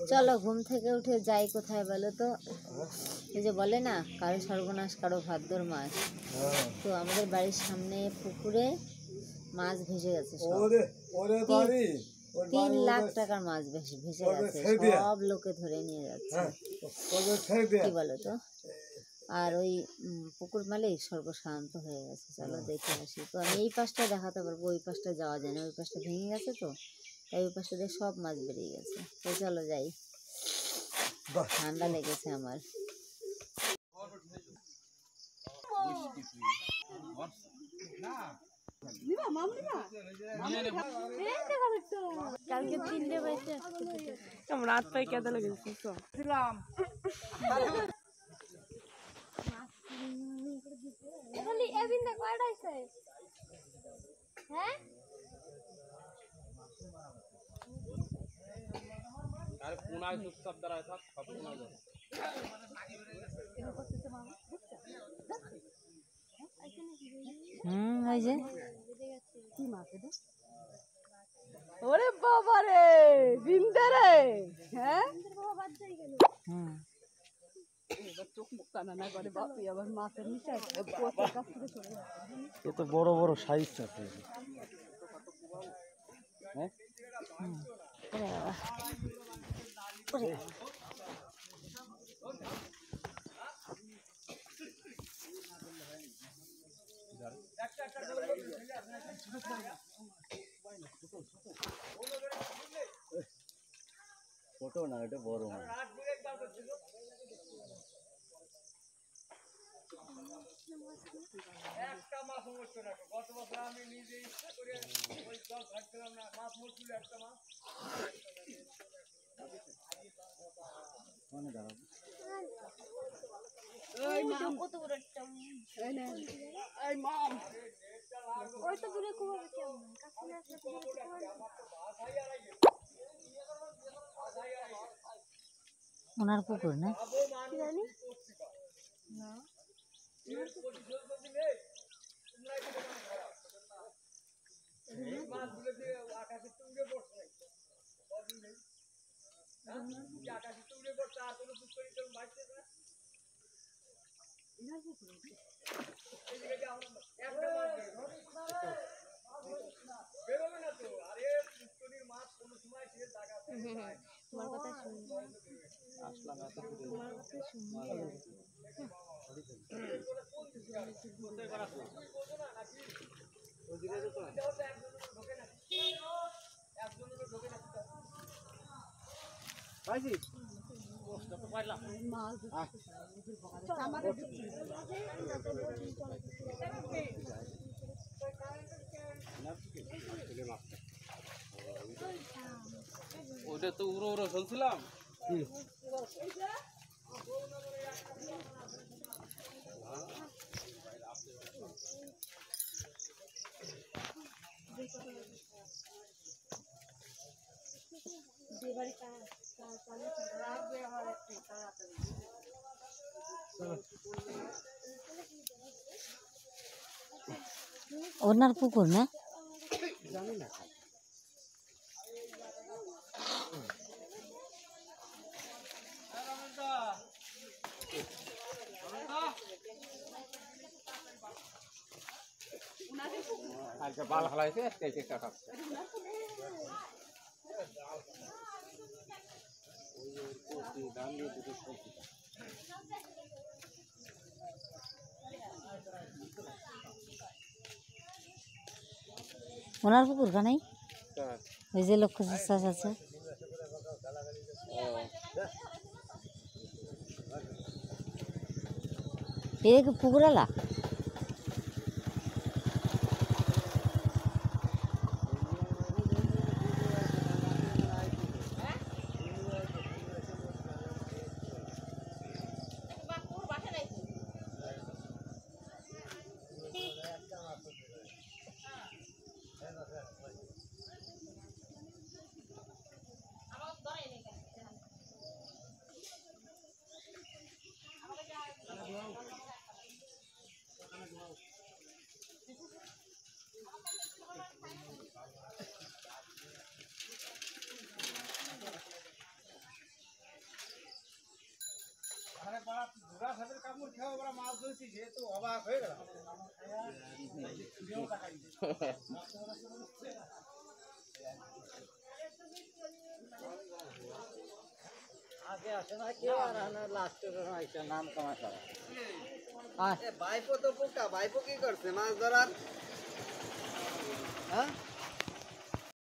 চলো ঘুম থেকে উঠে যাই কোথায় বলো তো? এই যে বলে না, কারো সর্বনাশ কারো ভাদ্র মাস। তো আমাদের বাড়ির সামনে পুকুরে মাছ ভেসে গেছে, 3 লাখ টাকার মাছ ভেসে গেছে, সব লোকে ধরে নিয়ে যাচ্ছে। কি বলো তো? আর ওই পুকুর মালিক সর্বশান্ত হয়ে গেছে। চলো দেখে আসি। তো আমি এই পাশটা দেখাতে পারবো, ওই পাশটা যাওয়া যায় না, ওই পাশটা ভেঙে গেছে, তো তাই ওই পাশটা দিয়ে সব মাছ বেরিয়ে গেছে। তো চলো যাই, ঠান্ডা লেগেছে আমার। কালকে 3টে বাজে রাত পাই কেঁদে লেগেছে। ওই যে কি মাছ এটা? ওরে বাবা রে, জিন্দা রে। হ্যাঁ চোখ মুখ টানা না করে বাপি, আবার মাছের নিচে এত বড় বড় সাইজ আছে। হ্যাঁ ছোট না, এটা বড় মাছ। একটা মাছ মরছে না। গত বছর আমি নিজে ইচ্ছা করে ওই জল ঘাটছিলাম না, মাছ মরছিল একটা মাছ। মানে দাঁড়াবো কত বড় একটা এই মাম ওই তো দূরে কুয়া কেমন কাছে না আসলে ওনার পুকুর না জানি না মাছগুলো দিয়ে আকাশে উড়ে পড়ছে, আকাশে উড়ে পড়ছে, আর কোনো পুকুরি কেউ বাঁচছে না। বেরোবে না তো, আরে পুকুরির মাছ কোনো সময় সে জায়গা তোমার কথা শুনি আসলাম এত তোমার কথা শুনি ওটা তো উড়ো উড়ো চলছিলাম। ওনার পুকুর না জানি না। আজকে বাল হালাইছে, আজকে টাকা ওনার পুকুর কানাই ওই যে লক্ষ্য চাষ আছে। এই পুকুরালা আগে আসে না কেউ আর লাস্টের নাম কামাটা ভাইপো তো পোকা ভাইপো কি করছে মাছ ধরার হ্যাঁ